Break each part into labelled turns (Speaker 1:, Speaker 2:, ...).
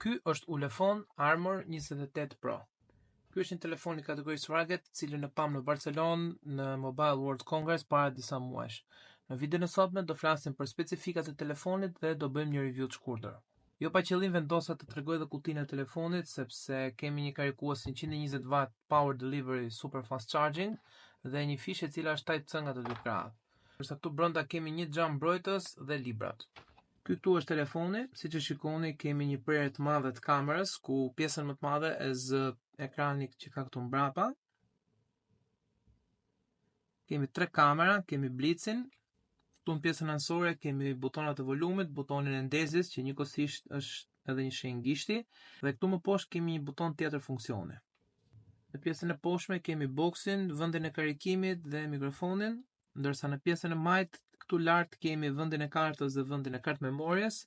Speaker 1: Ky është Ulefone Armor 28 Pro. Ky është një telefon i kategorisë rugged, cilën e pam në Barcelonë në Mobile World Congress para disa muajsh. Në videon e sotme do flasim për specifikat e telefonit dhe do bëjmë një review të shkurtër. Jo pa qëllim vendosa të tregoj edhe kutinë e telefonit, sepse kemi një karikues 120W power delivery super fast charging dhe një fishë e cila është Type-C nga të dy krahat. Përsa këtu brenda kemi një xham mbrojtës dhe librat. Ky këtu është telefoni, siç e shikoni kemi një prerje të madhe të kamerës, ku pjesën më të madhe e zë ekrani që ka këtu mbrapa. Kemi 3 kamera, kemi blicin, këtu në pjesën anësore kemi butonat e volumit, butonin e ndezjes që njëkohësisht është edhe një shenjë gishti, dhe këtu më poshtë kemi një buton tjetër funksioni. Në pjesën e poshtme kemi boksin, vendin e karikimit dhe mikrofonin, ndërsa në pjesën e majt këtu lart kemi vendin e kartës dhe vendin e kartë memorjes.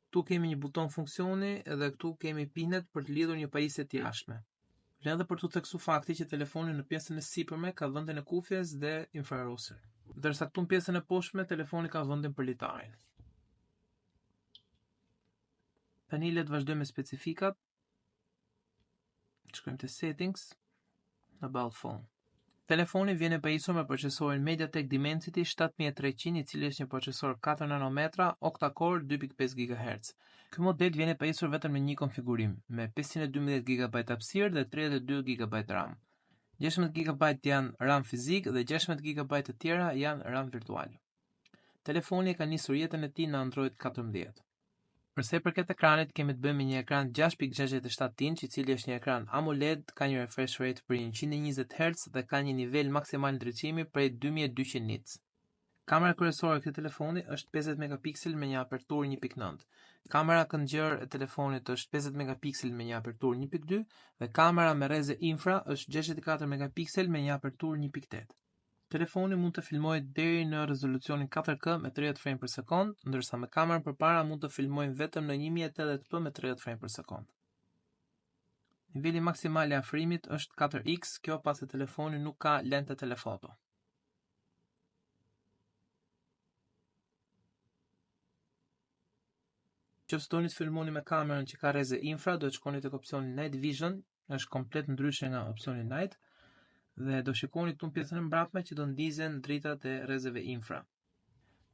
Speaker 1: Këtu kemi një buton funksioni dhe këtu kemi pinet për të lidhur një pajisje të jashtme. Vlen edhe për të theksuar fakti që telefoni në pjesën e sipërme ka vendin e kufjes dhe infrarosër, ndërsa këtu në pjesën e poshtme telefoni ka vendin për litarin. Tani le të vazhdojmë me specifikat. Shkojmë te settings, about phone. Telefoni vjen e pajisur me procesorin MediaTek Dimensity 7300, i cili është një procesor 4 nanometra, octa-core 2.5 GHz. Ky model vjen e pajisur vetëm me një konfigurim, me 512 GB hapësirë dhe 32 GB RAM. 16 GB janë RAM fizik dhe 16 GB të tjera janë RAM virtual. Telefoni ka nisur jetën e tij në Android 14. Përsa i përket ekranit, kemi të bëjmë me një ekran 6.67 inch, i cili është një ekran AMOLED, ka një refresh rate për 120 Hz dhe ka një nivel maksimal ndriçimi prej 2200 nits. Kamera kryesore e këtij telefoni është 50 megapiksel me një aperturë 1.9. Kamera këndgjër e telefonit është 50 megapiksel me një aperturë 1.2 dhe kamera me rreze infra është 64 megapiksel me një aperturë 1.8. Telefoni mund të filmojë deri në rezolucionin 4K me 30 frame për sekond, ndërsa me kamerën përpara mund të filmojnë vetëm në 1080p me 30 frame për sekond. Niveli maksimal i afrimit është 4x, kjo pasi telefoni nuk ka lente telefoto. Nëse doni të filmoni me kamerën që ka rreze infra, do të shkoni tek opsioni Night Vision, është komplet ndryshe nga opsioni Night. Dhe do shikoni këtu në pjesën e mbrapme që do ndizen dritat e rrezeve infra.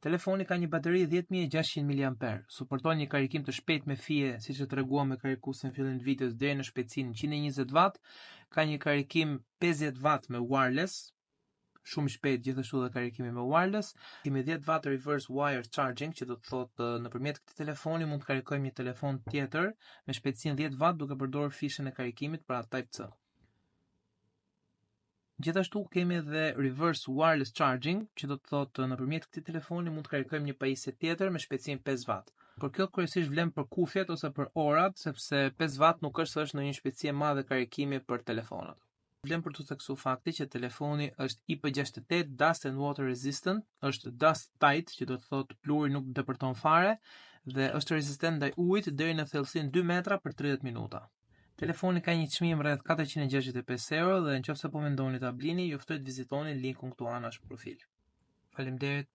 Speaker 1: Telefoni ka një bateri 10600 mAh, suporton një karikim të shpejt me fije, siç e treguam me karikuesin në fillim të videos, deri në shpejtësinë 120W, ka një karikim 50W me wireless, shumë shpejt gjithashtu dhe karikimi me wireless. Kemi 10W reverse wire charging, që do të thotë nëpërmjet këtij telefoni mund të karikojmë një telefon tjetër me shpejtësinë 10W duke përdorur fishën e karikimit pra Type-C. Gjithashtu kemi edhe reverse wireless charging, që do të thotë nëpërmjet këtij telefoni mund të karikojmë një pajisje tjetër me shpejtësinë 5W. Por kjo kryesisht vlen për kufjet ose për orat, sepse 5W nuk është në një shpejtësi e madhe karikimi për telefonat. Vlen për të theksuar fakti që telefoni është IP68 dust and water resistant, është dust tight, që do të thotë pluri nuk depërton fare dhe është rezistent ndaj ujit deri në thellësinë 2 metra për 30 minuta. Telefoni ka një çmim rreth 465 euro dhe nëse po mendoni ta blini, ju ftoj të vizitoni linkun këtu anash profil. Faleminderit.